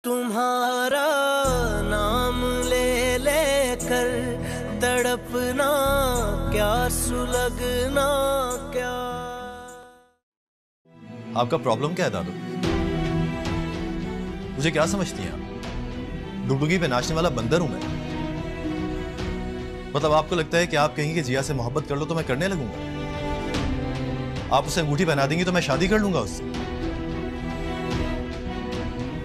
तुम्हारा नाम ले लेकर तड़पना क्या सुलगना क्या। आपका प्रॉब्लम क्या है दादू? मुझे क्या समझती हैं आप? डुगडुगी पे नाचने वाला बंदर हूं मैं? मतलब आपको लगता है कि आप कहेंगे कि जिया से मोहब्बत कर लो तो मैं करने लगूंगा? आप उसे अंगूठी पहना देंगी तो मैं शादी कर लूंगा उससे?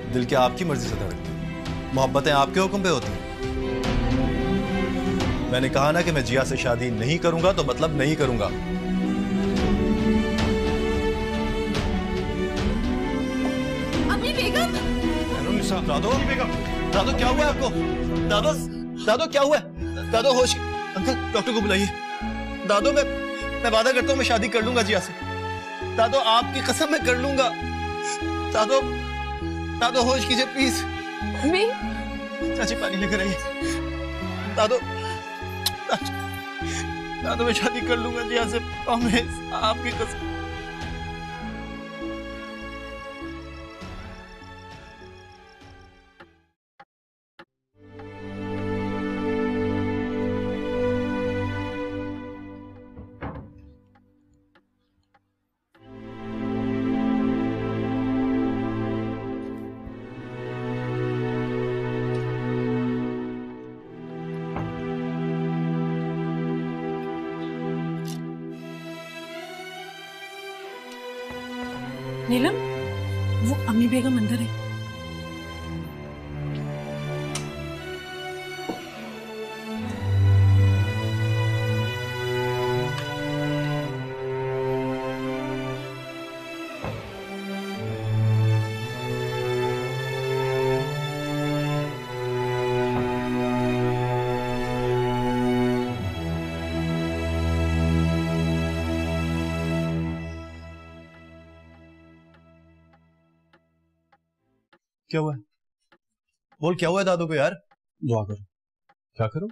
दिल क्या आपकी मर्जी से धड़कता है, मोहब्बतें आपके हुक्म पे होती हैं। मैंने कहा ना कि मैं जिया से शादी नहीं करूंगा तो मतलब नहीं करूंगा। अम्मी बेगम। दादो बेगम, दादो क्या हुआ है आपको? दादो, दादो क्या हुआ है? दादो होश, अंकल डॉक्टर को बुलाइए। दादो मैं वादा करता हूँ मैं शादी कर लूंगा जिया से। दादो आपकी कसम मैं कर लूंगा। दादो, दादो होश कीजिए प्लीज। चाची पानी लेकर आइए। दादो, दादो मैं शादी कर लूंगा जिया से, प्रॉमिस, आपकी कसम। नीलम, वो अम्मी बेगम अंदर है। क्या हुआ है? बोल क्या हुआ है दादू को यार? दुआ करो। क्या करो?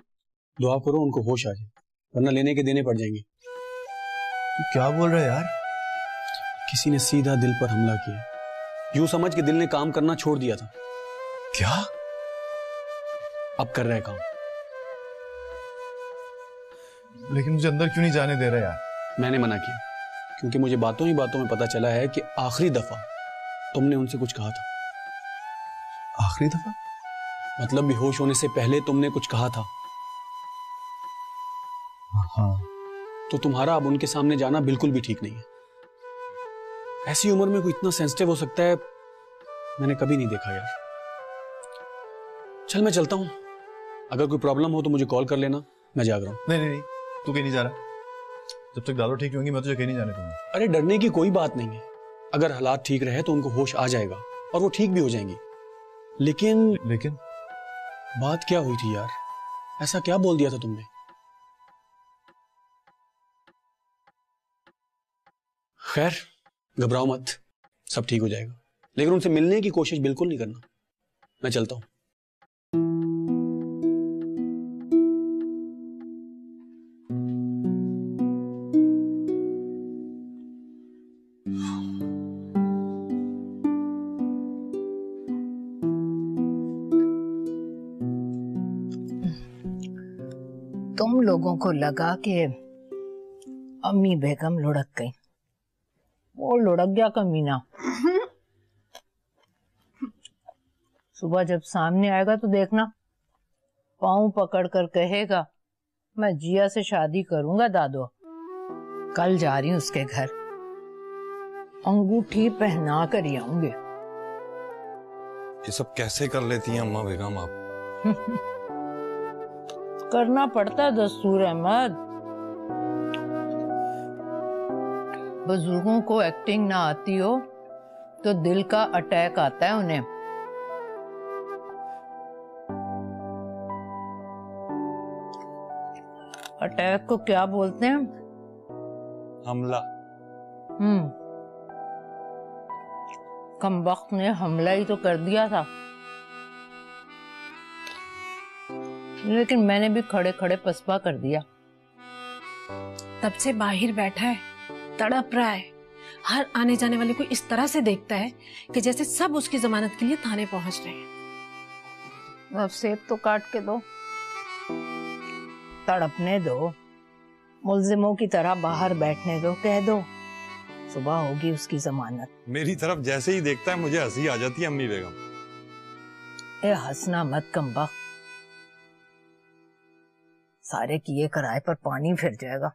दुआ करो उनको होश आ जाए, वरना लेने के देने पड़ जाएंगे। तू क्या बोल रहा है यार? किसी ने सीधा दिल पर हमला किया, यूं समझ के दिल ने काम करना छोड़ दिया था। क्या? अब कर रहा है काम। लेकिन मुझे अंदर क्यों नहीं जाने दे रहा यार? मैंने मना किया क्योंकि मुझे बातों ही बातों में पता चला है कि आखिरी दफा तुमने उनसे कुछ कहा था। आखिरी दफा? मतलब बेहोश होने से पहले तुमने कुछ कहा था। हाँ। तो तुम्हारा अब उनके सामने जाना बिल्कुल भी ठीक नहीं है। ऐसी उम्र में कोई इतना सेंसिटिव हो सकता है, मैंने कभी नहीं देखा यार। चल मैं चलता हूं, अगर कोई प्रॉब्लम हो तो मुझे कॉल कर लेना, मैं जाग रहा हूं। नहीं, तू कहीं नहीं जा रहा। जब तक दादो ठीक नहीं होंगी मैं तुझे कहीं नहीं जाने दूंगा। अरे डरने की कोई बात नहीं है, अगर हालात ठीक रहे तो उनको होश आ जाएगा और वो ठीक भी हो जाएंगी। लेकिन बात क्या हुई थी यार? ऐसा क्या बोल दिया था तुमने? खैर घबराओ मत, सब ठीक हो जाएगा, लेकिन उनसे मिलने की कोशिश बिल्कुल नहीं करना। मैं चलता हूं। तुम लोगों को लगा कि अम्मी बेगम लुढ़क गई, वो लुढ़क गया कमीना। सुबह जब सामने आएगा तो देखना, पाँव पकड़ कर कहेगा मैं जिया से शादी करूंगा दादो। कल जा रही हूँ उसके घर, अंगूठी पहना कर ही आऊंगी। ये सब कैसे कर लेती हैं अम्मा बेगम आप? करना पड़ता दस्तूर अहमद। बुजुर्गों को एक्टिंग ना आती हो तो दिल का अटैक आता है उन्हें। अटैक को क्या बोलते हैं? हमला। कमबख्त ने हमला ही तो कर दिया था, लेकिन मैंने भी खड़े खड़े पसपा कर दिया। तब से बाहर बैठा है, तड़प रहा है, हर आने जाने वाले को इस तरह से देखता है कि जैसे सब उसकी जमानत के लिए थाने पहुंच रहे हैं। अब सेब तो काट के दो, तड़पने दो, मुल्जिमों की तरह बाहर बैठने दो, कह दो सुबह होगी उसकी जमानत। मेरी तरफ जैसे ही देखता है मुझे हंसी आ जाती है अम्मी बेगम। ए हंसना मत कमबख्त, सारे किए कराए पर पानी फिर जाएगा।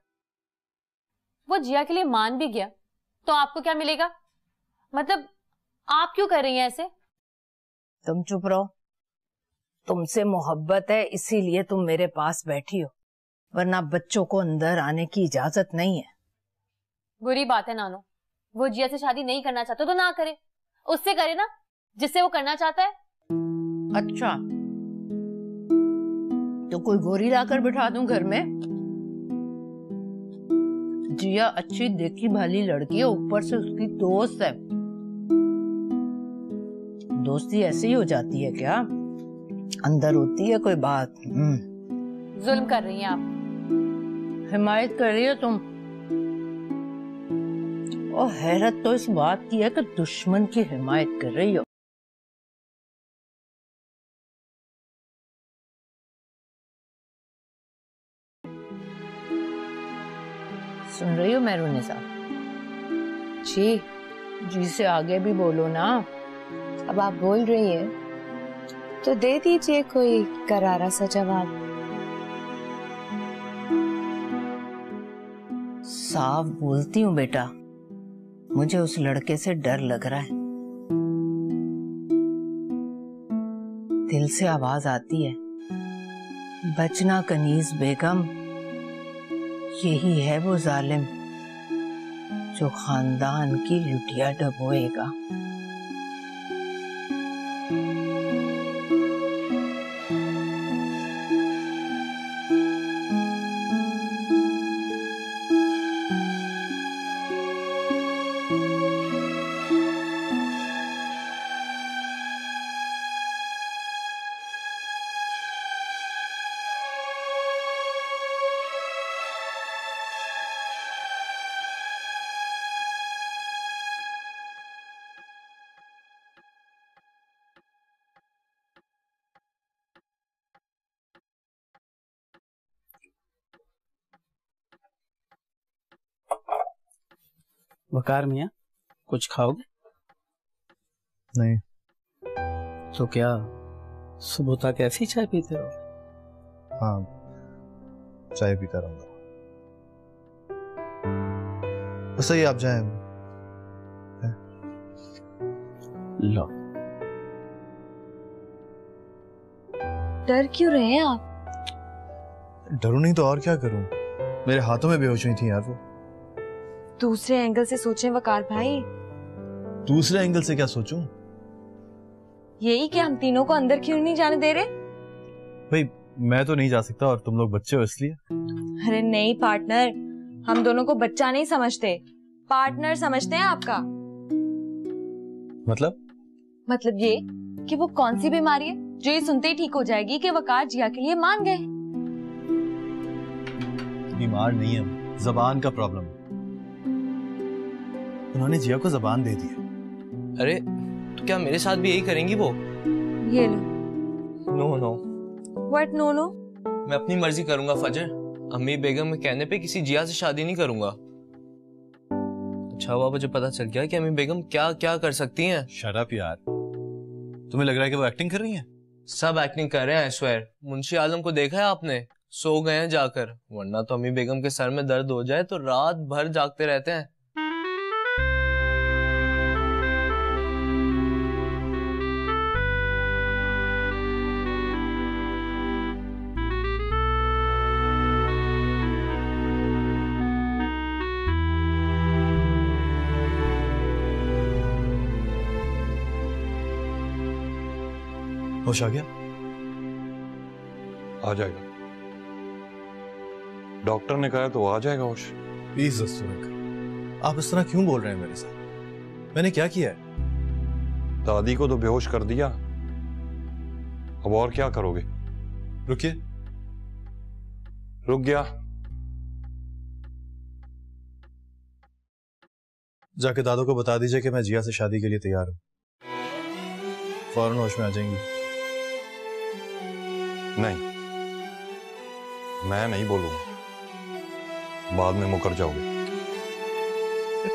वो जिया के लिए मान भी गया तो आपको क्या मिलेगा? मतलब आप क्यों कर रही हैं ऐसे? तुम चुप रहो, तुमसे मोहब्बत है इसीलिए तुम मेरे पास बैठी हो, वरना बच्चों को अंदर आने की इजाजत नहीं है। बुरी बात है नानो, वो जिया से शादी नहीं करना चाहता तो ना करे, उससे करे ना जिससे वो करना चाहता है। अच्छा, तो कोई गोरी लाकर बिठा दूं घर में? जिया अच्छी देखी भाली लड़की है, ऊपर से उसकी दोस्त है। दोस्ती ऐसे ही हो जाती है क्या? अंदर होती है कोई बात? जुल्म कर रही हैं आप। हिमायत कर रही हो तुम। और हैरत तो इस बात की है कि दुश्मन की हिमायत कर रही हो। सुन रही हो मेहरुनिसा? जी जी से आगे भी बोलो ना। अब आप बोल रही हैं तो दे दीजिए कोई करारा सा जवाब। साफ बोलती हूँ बेटा, मुझे उस लड़के से डर लग रहा है। दिल से आवाज आती है, बचना कनीज बेगम, यही है वो जालिम जो खानदान की लुटिया डबोएगा। वकार मियाँ, कुछ खाओगे? नहीं। तो क्या सुबह तक ऐसी चाय पीते रहो? हाँ, चाय पीता रहूंगा। बस सही, आप जाएं। लो। डर क्यों रहे हैं आप? डरू नहीं तो और क्या करूं? मेरे हाथों में बेहोश हुई थी यार वो। दूसरे एंगल से सोचें वकार भाई। दूसरे एंगल से क्या सोचूं? यही कि हम तीनों को अंदर क्यों नहीं जाने दे रहे? भाई मैं तो नहीं जा सकता और तुम लोग बच्चे हो इसलिए। अरे नहीं पार्टनर, हम दोनों को बच्चा नहीं समझते, पार्टनर समझते हैं आपका। मतलब ये कि वो कौन सी बीमारी है जो ये सुनते ही ठीक हो जाएगी कि वकार जिया के लिए मान गए? बीमार नहीं है, जबान का प्रॉब्लम है। उन्होंने जिया को जबान दे दी है। अरे तो क्या मेरे साथ भी यही करेंगी वो? ये लो। No no. What no no? मैं अपनी मर्जी करूंगा फजर, अम्मी बेगम के कहने पे किसी जिया से शादी नहीं करूंगा। अच्छा हुआ मुझे पता चल गया कि अम्मी बेगम क्या क्या कर सकती हैं। शट अप यार, तुम्हें लग रहा है कि वो एक्टिंग कर रही हैं? सब एक्टिंग कर रहे हैं, आई स्वेयर। मुंशी आलम को देखा है आपने? सो गए हैं जाकर, वरना तो अम्मी बेगम के सर में दर्द हो जाए तो रात भर जागते रहते हैं। होश आ गया? आ जाएगा, डॉक्टर ने कहा तो आ जाएगा होश। प्लीज दस्तूरक, आप इस तरह क्यों बोल रहे हैं मेरे साथ? मैंने क्या किया है? दादी को तो बेहोश कर दिया, अब और क्या करोगे? रुकिए। रुक गया। जाके दादो को बता दीजिए कि मैं जिया से शादी के लिए तैयार हूँ। फौरन होश में आ जाएंगी। नहीं, मैं नहीं बोलूंगा, बाद में मुकर जाओगे।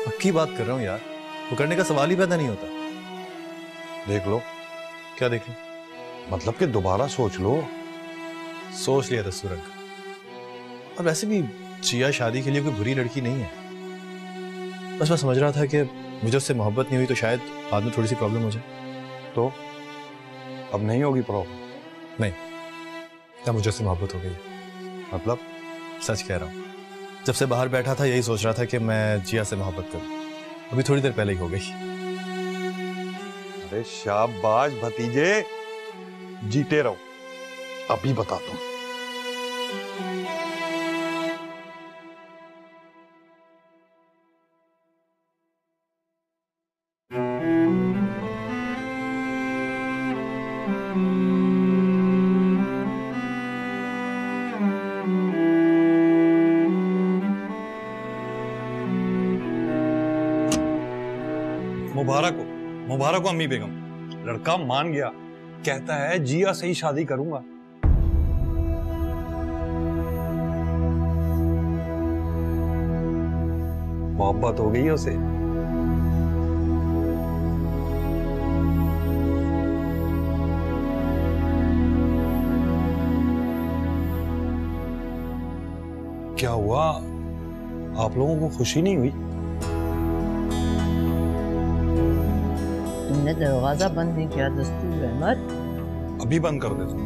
पक्की बात कर रहा हूँ यार, मुकरने का सवाल ही पैदा नहीं होता। देख लो। क्या देख लो? मतलब कि दोबारा सोच लो। सोच लिया था सूरज, और वैसे भी जिया शादी के लिए कोई बुरी लड़की नहीं है। बस मैं समझ रहा था कि मुझे उससे मोहब्बत नहीं हुई तो शायद बाद में थोड़ी सी प्रॉब्लम हो जाए। तो अब नहीं होगी प्रॉब्लम? नहीं, अब मुझे उससे मोहब्बत हो गई। मतलब? सच कह रहा हूँ, जब से बाहर बैठा था यही सोच रहा था कि मैं जिया से मोहब्बत करूं। अभी थोड़ी देर पहले ही हो गई। अरे शाबाश भतीजे, जीते रहो। अभी बताता हूं। मुबारक हो अम्मी बेगम, लड़का मान गया, कहता है जिया से ही शादी करूंगा। मोहब्बत हो गई है उसे। क्या हुआ, आप लोगों को खुशी नहीं हुई? तुमने दरवाजा बंद नहीं किया दस्तूर अहमद। अभी बंद कर देता हूं।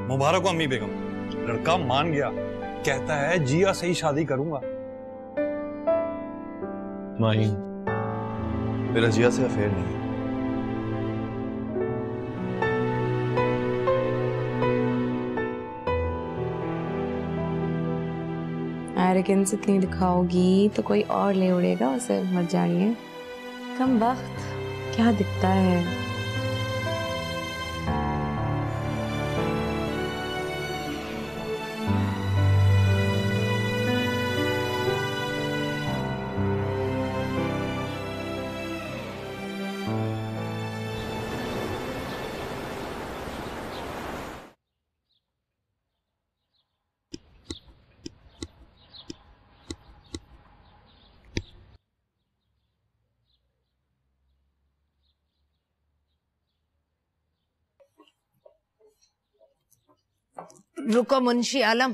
मुबारक हो अम्मी बेगम, लड़का मान गया, कहता है जिया से ही शादी करूंगा। माही, मेरा जिया से अफेयर नहीं है। एरोगेंस इतनी दिखाओगी तो कोई और ले उड़ेगा उसे, मत जानिए। कम वक्त क्या दिखता है। रुको मुंशी आलम,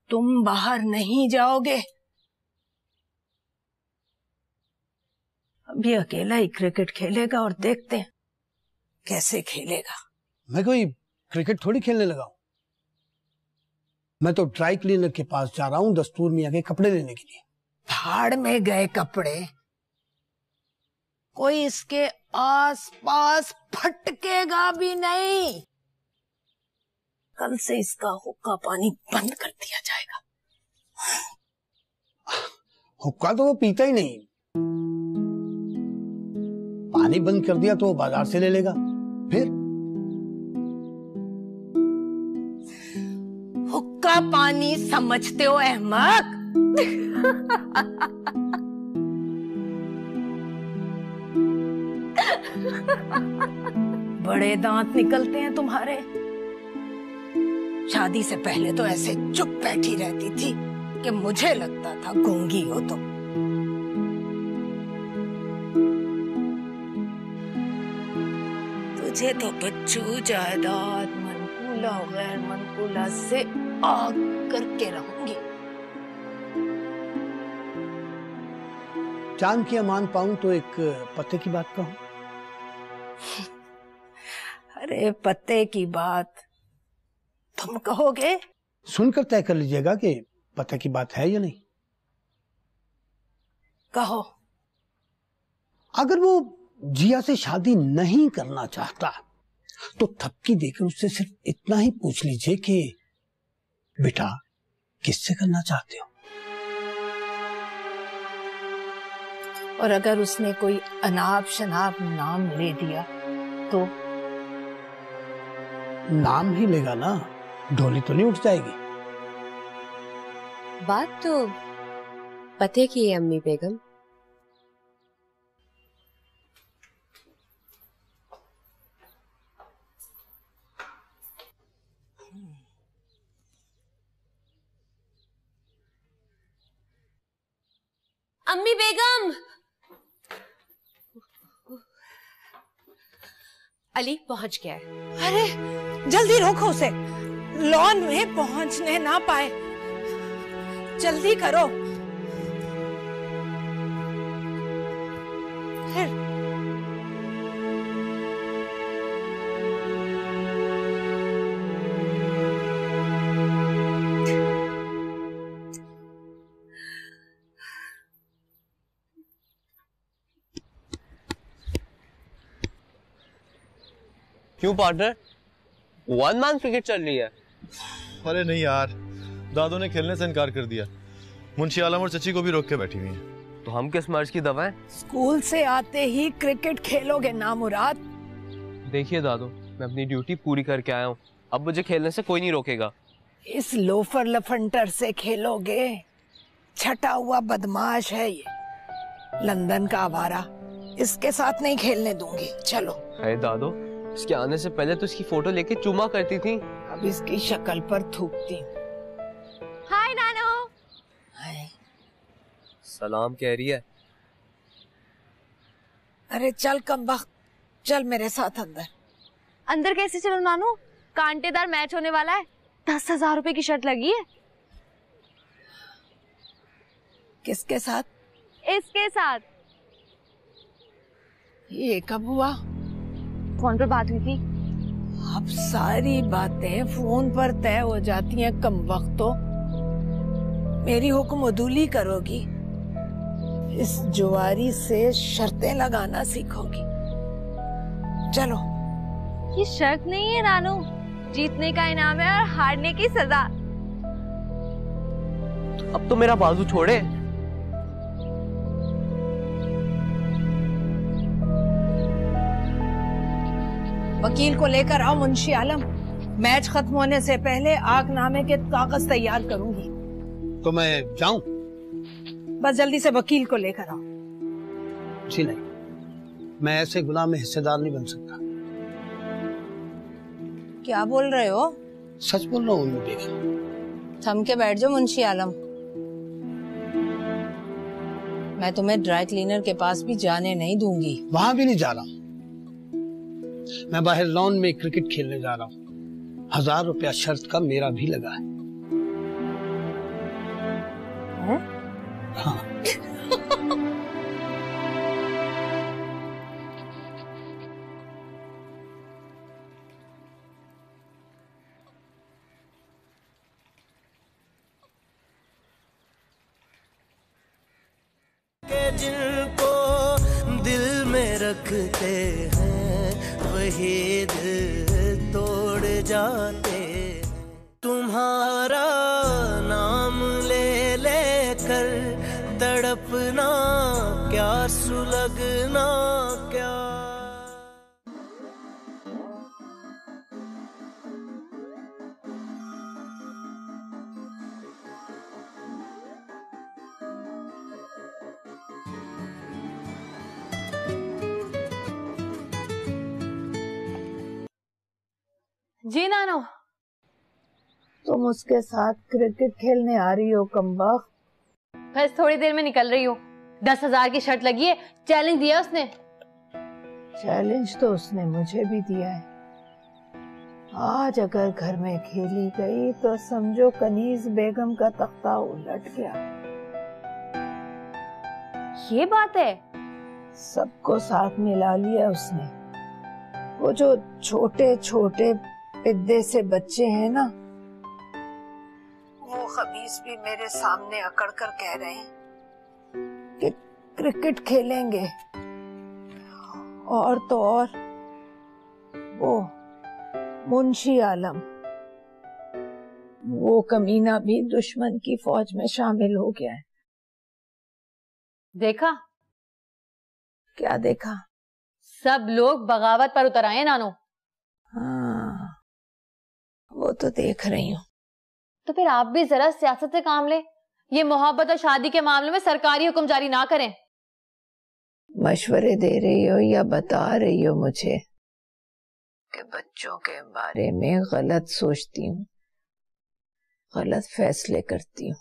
तुम बाहर नहीं जाओगे। अभी अकेला ही क्रिकेट खेलेगा और देखते हैं कैसे खेलेगा। मैं कोई क्रिकेट थोड़ी खेलने लगा हूं, मैं तो ड्राई क्लीनर के पास जा रहा हूं दस्तूर मियां के कपड़े लेने के लिए। भाड़ में गए कपड़े, कोई इसके आस पास फटकेगा भी नहीं। कल से इसका हुक्का पानी बंद कर दिया जाएगा। हुक्का तो वो पीता ही नहीं, पानी बंद कर दिया तो वो बाजार से ले लेगा। फिर हुक्का पानी समझते हो अहमक? बड़े दांत निकलते हैं तुम्हारे। शादी से पहले तो ऐसे चुप बैठी रहती थी कि मुझे लगता था गूंगी हो तुम। तुझे तो बच्चू जायदाद मनकूला गैर मनकूला से आग करके रहूंगी। चांद की अमान पाऊं तो एक पते की बात कहूं। अरे पते की बात तुम कहोगे? सुनकर तय कर लीजिएगा कि पते की बात है या नहीं। कहो। अगर वो जिया से शादी नहीं करना चाहता तो थपकी देकर उससे सिर्फ इतना ही पूछ लीजिए कि बेटा किससे करना चाहते हो। और अगर उसने कोई अनाप शनाप नाम ले दिया तो? नाम ही लेगा ना, ढोली तो नहीं उठ जाएगी। बात तो पते की है अम्मी बेगम। अम्मी बेगम। अली पहुंच गया है। अरे जल्दी रोको उसे, लॉन में पहुंचने ना पाए। जल्दी करो। फिर क्यों पार्टनर, वन मैन क्रिकेट चल रही है? अरे नहीं यार, दादू ने खेलने से इनकार कर दिया। मुंशी आलम और चची को भी रोक के बैठी हुई है। तो हम किस मर्ज की दवा है? स्कूल से आते ही क्रिकेट खेलोगे ना मुराद? देखिए दादू, मैं अपनी ड्यूटी पूरी करके आया हूँ, अब मुझे खेलने से कोई नहीं रोकेगा। इस लोफर लफंटर से खेलोगे? छटा हुआ बदमाश है ये, लंदन का आवारा। इसके साथ नहीं खेलने दूंगी। चलो। अरे दादू, इसके आने से पहले तो इसकी फोटो लेके चुमा करती थी। अब इसकी शक्ल पर थूकती। हाय नानो। हाय। सलाम कह रही है। अरे चल कमबख्त, चल मेरे साथ अंदर। अंदर कैसे चलो नानू? कांटेदार मैच होने वाला है, 10,000 रुपए की शर्त लगी है। किसके साथ? इसके साथ। ये कब हुआ? फोन पर बात हुई थी। अब सारी बातें फोन पर तय हो जाती हैं कमबख्त। तो मेरी हुक्म अदूली करोगी, इस जुआरी से शर्तें लगाना सीखोगी। चलो। ये शर्त नहीं है नानू, जीतने का इनाम है और हारने की सजा। अब तो मेरा बाजू छोड़े। वकील को लेकर आओ मुंशी आलम। मैच खत्म होने से पहले आगनामे के कागज तैयार करूंगी। तो मैं जाऊं? बस जल्दी से वकील को लेकर आओ। जी नहीं, मैं ऐसे गुनाह में हिस्सेदार नहीं बन सकता। क्या बोल रहे हो? सच बोल रहा हूँ बेगम। थम के बैठ जाओ मुंशी आलम। मैं तुम्हें ड्राई क्लीनर के पास भी जाने नहीं दूंगी। वहां भी नहीं जा रहा। मैं बाहर लॉन में क्रिकेट खेलने जा रहा हूँ। 1000 रुपया शर्त का मेरा भी लगा है। हाँ। जिनको दिल में रखते हैं वही दिल तोड़ जाते। तुम्हारा नाम ले लेकर तड़पना क्या, सुलगना क्या। जी नानो। तुम उसके साथ क्रिकेट खेलने आ रही हो कमबख्त? बस थोड़ी देर में निकल रही हूँ। 10,000 की शर्त लगी है, चैलेंज दिया उसने। चैलेंज तो उसने मुझे भी दिया है। आज अगर घर में खेली गई तो समझो कनीज बेगम का तख्ता उलट गया। ये बात है? सबको साथ मिला लिया उसने। वो जो छोटे छोटे पिद्दे से बच्चे हैं ना, वो खबीस भी मेरे सामने अकड़ कर कह रहे हैं कि क्रिकेट खेलेंगे। और तो और वो मुंशी आलम, वो कमीना भी दुश्मन की फौज में शामिल हो गया है। देखा? क्या देखा? सब लोग बगावत पर उतर आए नानो। हाँ, वो तो देख रही हूँ। तो फिर आप भी जरा सियासत से काम ले। ये मोहब्बत और शादी के मामले में सरकारी हुक्म जारी ना करें। मशवरे दे रही हो या बता रही हो मुझे कि बच्चों के बारे में गलत सोचती हूँ, गलत फैसले करती हूँ?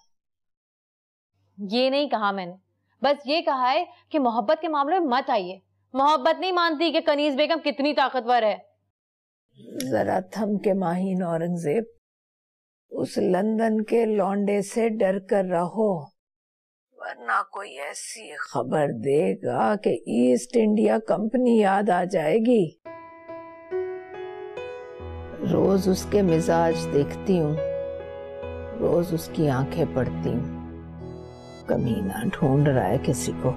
ये नहीं कहा मैंने, बस ये कहा है कि मोहब्बत के मामले में मत आइए। मोहब्बत नहीं मानती कि कनीज बेगम कितनी ताकतवर है। जरा थम के माहीन औरंगजेब, उस लंदन के लौंडे से डर कर रहो, वरना कोई ऐसी खबर देगा कि ईस्ट इंडिया कंपनी याद आ जाएगी। रोज उसके मिजाज देखती हूँ, रोज उसकी आंखें पढ़ती हूँ। कमीना ढूंढ रहा है किसी को।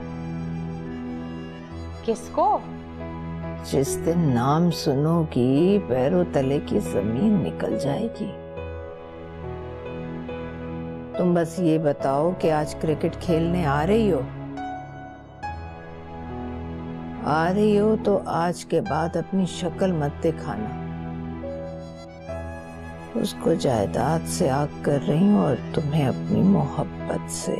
किसको? जिस दिन नाम सुनोगी पैरों तले की जमीन निकल जाएगी। तुम बस ये बताओ कि आज क्रिकेट खेलने आ रही हो? आ रही हो तो आज के बाद अपनी शक्ल मत दिखाना। उसको जायदाद से आग कर रही हूँ और तुम्हें अपनी मोहब्बत से।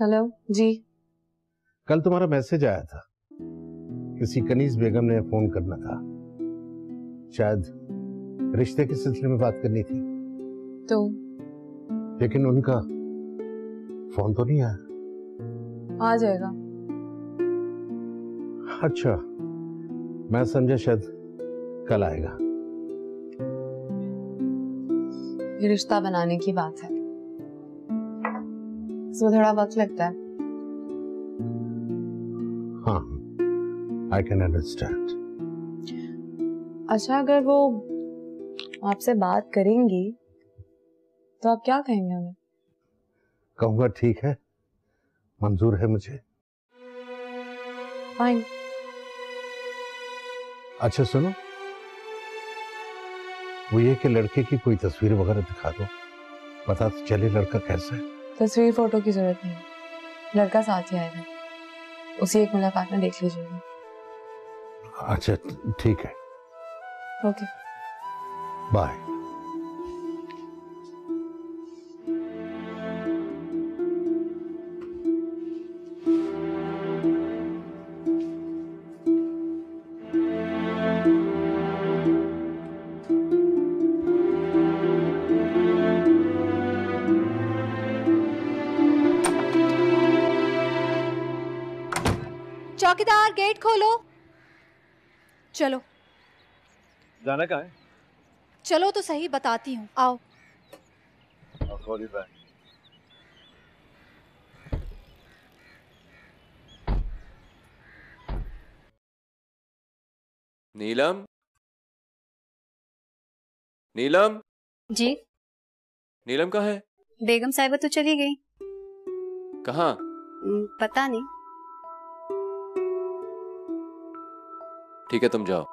हेलो जी। कल तुम्हारा मैसेज आया था, किसी कनीज बेगम ने फोन करना था, शायद रिश्ते के सिलसिले में बात करनी थी। तो लेकिन उनका फोन तो नहीं आया। आ जाएगा। अच्छा, मैं समझा शायद कल आएगा। ये रिश्ता बनाने की बात है, इसमें थोड़ा वक्त लगता है। हाँ, आई कैन अंडरस्टैंड। अच्छा, अगर वो आपसे बात करेंगी तो आप क्या कहेंगे उन्हें? कहूंगा ठीक है, मंजूर है मुझे। फाइन। अच्छा सुनो, वो ये कि लड़के की कोई तस्वीर वगैरह दिखा दो, पता तो चले लड़का कैसा है। तस्वीर फोटो की जरूरत नहीं, लड़का साथ ही आएगा, उसी एक मुलाकात में देख लीजिएगा। अच्छा ठीक है, ओके बाय। चौकीदार, गेट खोलो। चलो। जाना कहाँ है? चलो तो सही, बताती हूँ, आओ। नीलम, नीलम जी। नीलम कहाँ है? बेगम साहिबा तो चली गई। कहाँ? पता नहीं। ठीक है, तुम जाओ।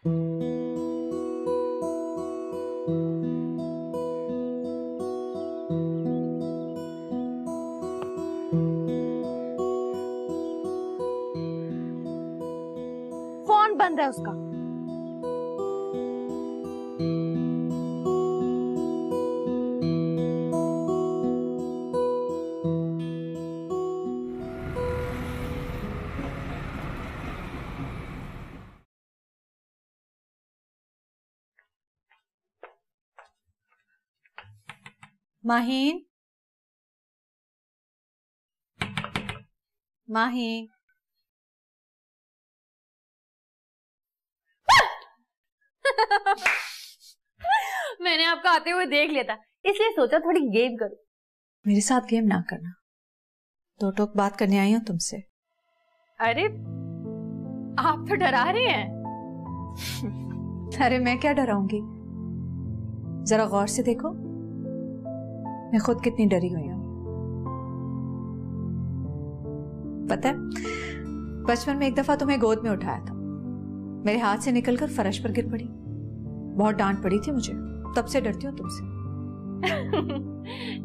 फोन बंद है उसका। माहीन, माहीन, मैंने आपको आते हुए देख लिया था, इसलिए सोचा थोड़ी गेम करूं। मेरे साथ गेम ना करना, दो टोक बात करने आई हूं तुमसे। अरे आप तो डरा रही हैं। अरे मैं क्या डराऊंगी, जरा गौर से देखो मैं खुद कितनी डरी हुई हूं। पता है, बचपन में एक दफा तुम्हें गोद में उठाया था, मेरे हाथ से निकलकर फर्श पर गिर पड़ी, बहुत डांट पड़ी थी मुझे, तब से डरती हूँ तुमसे।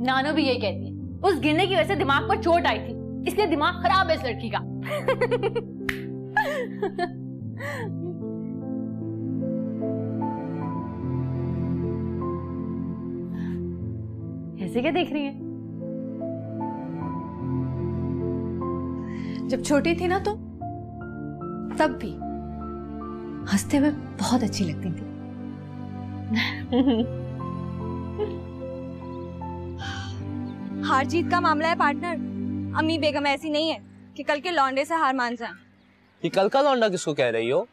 नानो भी यही कहती है, उस गिरने की वजह से दिमाग पर चोट आई थी, इसलिए दिमाग खराब है इस लड़की का। ऐसे क्या देख रही है? जब छोटी थी ना तो तब भी हंसते हुए बहुत अच्छी लगती थी। हार जीत का मामला है पार्टनर। अम्मी बेगम ऐसी नहीं है कि कल के लौंडे से हार मान जाए। ये कल का लौंडा किसको कह रही हो?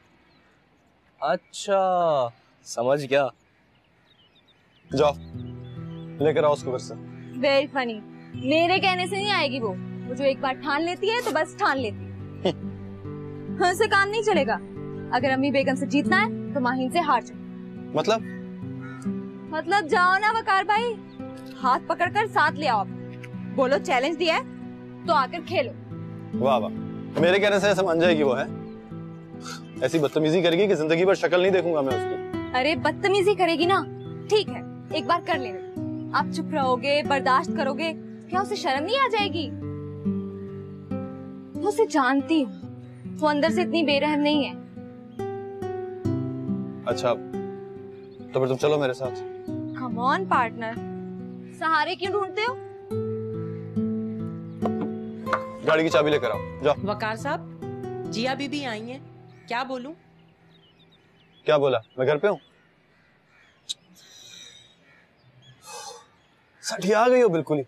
अच्छा समझ गया। जाओ लेकर आओ उसको घर से। Very funny. मेरे कहने से नहीं आएगी वो जो एक बार ठान लेती है तो बस ठान लेती है। उससे काम नहीं चलेगा। अगर अम्मी बेगम से जीतना है तो माहीन से हार जाओ। मतलब जाओ ना वकार भाई, हाथ पकड़कर साथ ले आओ। बोलो चैलेंज दिया है तो आकर खेलो। वाह वाह, मेरे कहने से ऐसा मान जाएगी वो? है ऐसी बदतमीजी करेगी कि जिंदगी भर शक्ल नहीं देखूंगा मैं उसकी। अरे बदतमीजी करेगी ना, ठीक है एक बार कर लेना। आप चुप रहोगे, बर्दाश्त करोगे, क्या उसे शर्म नहीं आ जाएगी? मैं उसे जानती हूँ, वो अंदर से इतनी बेरहम नहीं है। अच्छा तो फिर तुम चलो मेरे साथ। कम ऑन पार्टनर, सहारे क्यों ढूंढते हो? गाड़ी की चाबी लेकर आओ, जाओ। वकार साहब, जिया बीबी आई हैं, क्या बोलूं? क्या बोला? मैं घर पे हूँ। सठिया आ गई हो बिल्कुल ही,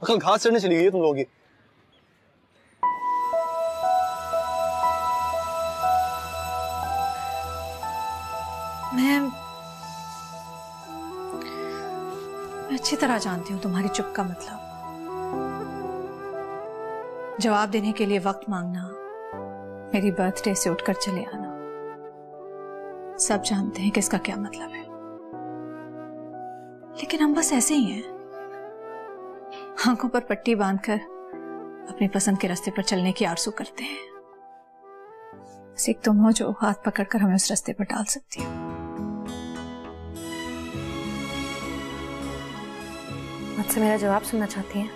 अकल घास चढ़ने चली गई है तुम लोग की। मैं अच्छी तरह जानती हूँ तुम्हारी चुप का मतलब। जवाब देने के लिए वक्त मांगना, मेरी बर्थडे से उठकर चले आना, सब जानते हैं कि इसका क्या मतलब है। लेकिन हम बस ऐसे ही हैं, आंखों पर पट्टी बांधकर अपनी पसंद के रास्ते पर चलने की आरज़ू करते हैं। बस एक तुम हो जो हाथ पकड़कर हमें उस रास्ते पर डाल सकती हो। मुझसे मेरा जवाब सुनना चाहती हैं?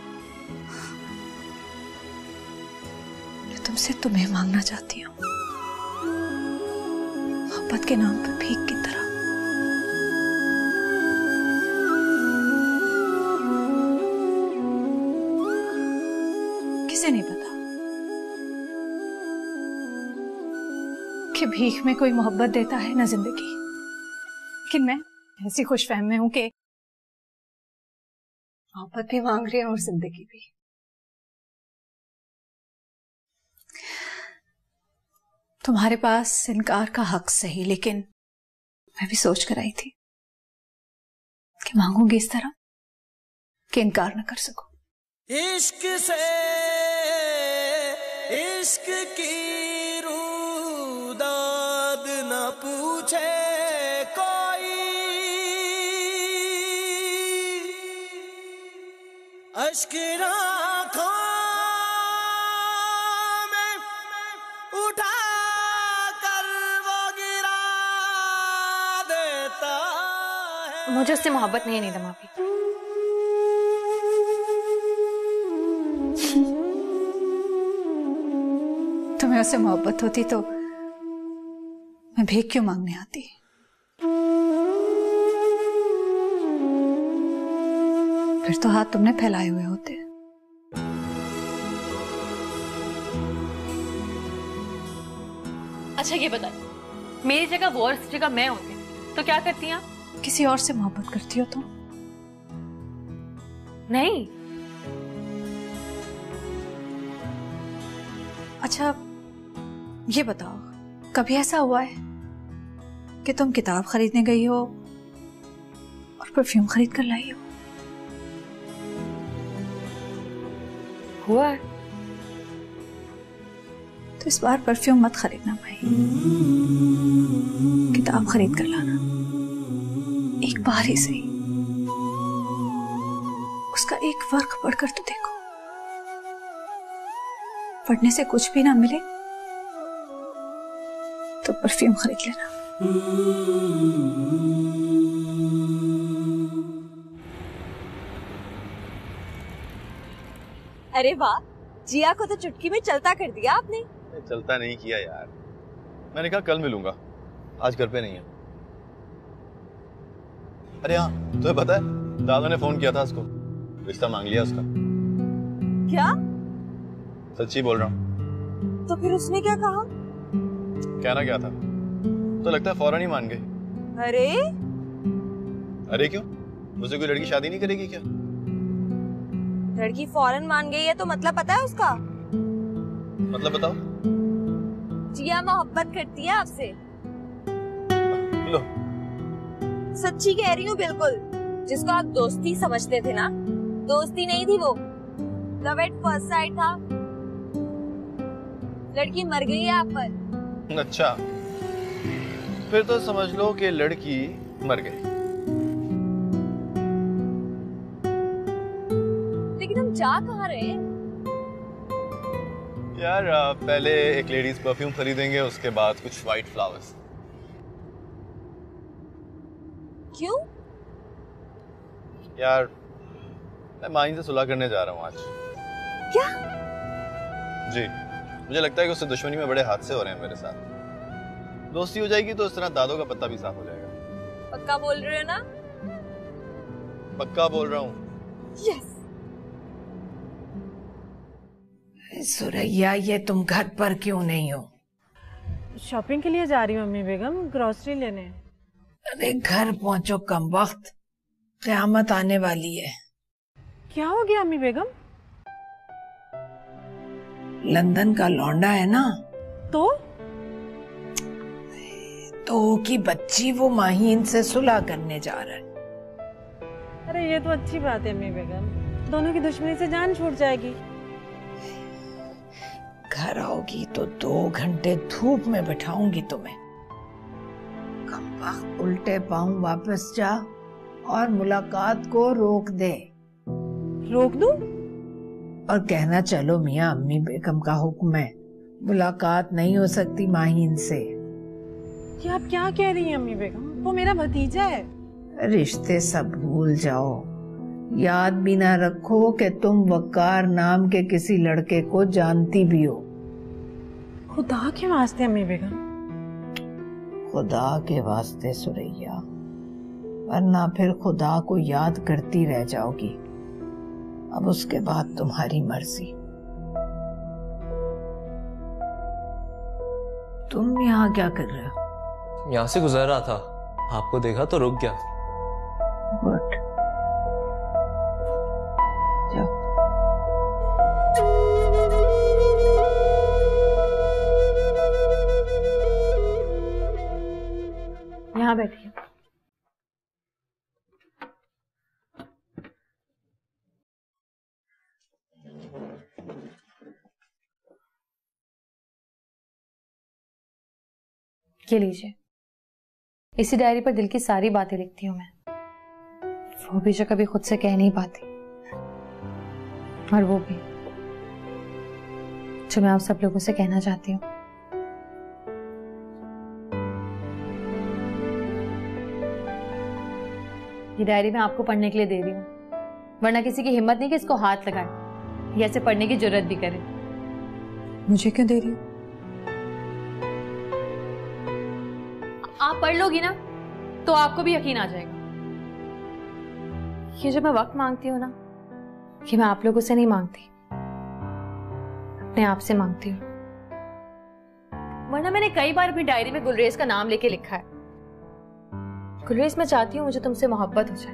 मैं तुमसे तुम्हें मांगना चाहती हूँ, मोहब्बत के नाम पर भीख की तरह। किसे नहीं पता कि भीख में कोई मोहब्बत देता है ना जिंदगी, लेकिन मैं ऐसी खुशफहम में हूं कि मोहब्बत भी मांग रही है और जिंदगी भी। तुम्हारे पास इनकार का हक सही, लेकिन मैं भी सोच कर आई थी कि मांगूंगी इस तरह कि इनकार न कर सकूं। इश्क से इश्क की रूदाद न पूछे कोई, अश्क आँखों में उठा कर वो गिरा मुझे उससे मोहब्बत नहीं है नीलम आपी। तुम्हें उससे मोहब्बत होती तो मैं भीख क्यों मांगने आती? फिर तो हाथ तुमने फैलाए हुए होते। अच्छा ये बता, मेरी जगह वो और इस जगह मैं होती तो क्या करती आप? किसी और से मोहब्बत करती हो तुम? नहीं। अच्छा ये बताओ, कभी ऐसा हुआ है कि तुम किताब खरीदने गई हो और परफ्यूम खरीद कर लाई हो? हुआ है। तो इस बार परफ्यूम मत खरीदना भाई, किताब खरीद कर लाना, एक बार ही सही। उसका एक वर्क पढ़कर तो देखो, पढ़ने से कुछ भी ना मिले तो परफ्यूम खरीद लेना। अरे वाह, जिया को तो चुटकी में चलता कर दिया आपने। चलता नहीं किया यार, मैंने कहा कल मिलूंगा, आज घर पे नहीं है। अरे हाँ, तुम्हें पता है दादा ने फोन किया था उसको, रिश्ता मांग लिया उसका। क्या? सच्ची बोल रहा हूँ। तो फिर उसने क्या कहा? कहना क्या था, तो लगता है फौरन ही मान गए। अरे अरे क्यों, मुझसे कोई लड़की शादी नहीं करेगी क्या? लड़की फौरन मान गई है तो मतलब पता है उसका? मतलब बताओ। जिया मोहब्बत करती है आपसे। लो सच्ची कह रही हूँ बिल्कुल। जिसको आप दोस्ती समझते थे ना, दोस्ती नहीं थी वो, लव एट फर्स्ट साइट था। लड़की मर गई है आप पर। अच्छा, फिर तो समझ लो कि लड़की मर गई। लेकिन हम जा कहाँ रहे हैं? यार पहले एक लेडीज परफ्यूम खरीदेंगे, उसके बाद कुछ व्हाइट फ्लावर्स। क्यों? यार मैं माइन से सुलह करने जा रहा हूँ आज। क्या? जी, मुझे लगता है कि उससे दुश्मनी में बड़े हादसे हो रहे हैं मेरे साथ। दोस्ती हो जाएगी तो इस तरह दादों का पत्ता भी साफ हो जाएगा। पक्का बोल रहे हो ना? पक्का बोल रहा हूँ। यस। सुरैया, ये तुम घर पर क्यों नहीं हो? शॉपिंग के लिए जा रही हूँ अम्मी बेगम, ग्रोसरी लेने। अरे घर पहुंचो कम वक्त, क़यामत आने वाली है। क्या हो गया अम्मी बेगम? लंदन का लौंडा है ना, तो की बच्ची वो माहीन से सुलह करने जा रहा है। अरे ये तो अच्छी बात है अम्मी बेगम, दोनों की दुश्मनी से जान छूट जाएगी। घर आओगी तो 2 घंटे धूप में बिठाऊंगी तुम्हें। कम वक्त उल्टे पांव वापस जा और मुलाकात को रोक दे। रोक दूं? और कहना चलो मियाँ अम्मी बेगम का हुक्म है, मुलाकात नहीं हो सकती माहीन से। ये आप क्या कह रही हैं अम्मी बेगम? वो मेरा भतीजा है। रिश्ते सब भूल जाओ, याद भी ना रखो कि तुम वकार नाम के किसी लड़के को जानती भी हो। खुदा के वास्ते अम्मी बेगम। खुदा के वास्ते सुरैया, वरना फिर खुदा को याद करती रह जाओगी। अब उसके बाद तुम्हारी मर्जी। तुम यहाँ क्या कर रहे हो? यहाँ से गुजर रहा था, आपको देखा तो रुक गया। गुड, जाओ। यहाँ बैठिए। ये लीजिए, इसी डायरी पर दिल की सारी बातें लिखती हूँ मैं, वो भी जो कभी खुद से कह नहीं पाती, और वो भी जो मैं आप सब लोगों से कहना चाहती हूँ। ये डायरी मैं आपको पढ़ने के लिए दे रही हूँ, वरना किसी की हिम्मत नहीं कि इसको हाथ लगाए या इसे पढ़ने की जरूरत भी करे। मुझे क्यों दे रही हो? आप पढ़ लोगी ना तो आपको भी यकीन आ जाएगा। ये जो मैं वक्त मांगती हूँ ना, ये मैं आप लोगों से नहीं मांगती, अपने आप से मांगती हूँ। वरना मैंने कई बार अपनी डायरी में गुलरेज का नाम लेके लिखा है। गुलरेज, मैं चाहती हूँ मुझे तुमसे मोहब्बत हो जाए,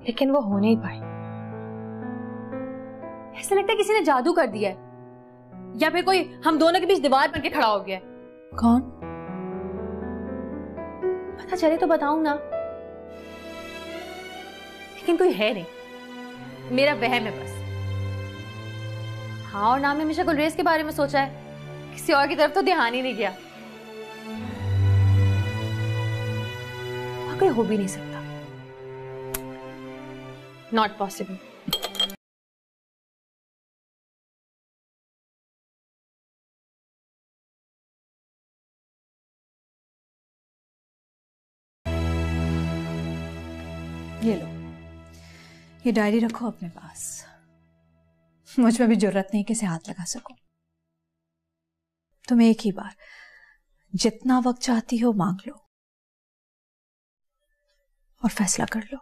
लेकिन वो हो नहीं पाई। ऐसा लगता है किसी ने जादू कर दिया है, या फिर कोई हम दोनों के बीच दीवार बन के खड़ा हो गया है। कौन? पता चले तो बताऊं ना, लेकिन कोई है नहीं, मेरा वहम है बस। हाँ, और नाम ने हमेशा गुलरेज के बारे में सोचा है, किसी और की तरफ तो ध्यान ही नहीं गया। कोई हो भी नहीं सकता, नॉट पॉसिबल। ये लो, ये डायरी रखो अपने पास। मुझ में भी जरूरत नहीं कि इसे हाथ लगा सकूं। तुम एक ही बार जितना वक्त चाहती हो मांग लो और फैसला कर लो।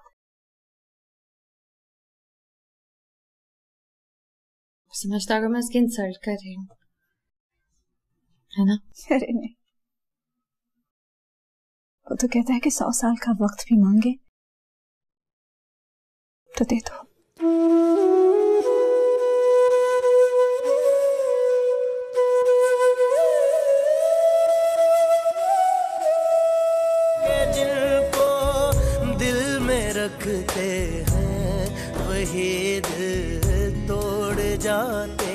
समझता अगर मैं इसकी इंसल्ट कर रही हूँ, है ना? अरे नहीं, वो तो कहता है कि 100 साल का वक्त भी मांगे तो दे दो। जिनको दिल में रखते हैं वही दिल तोड़ जाते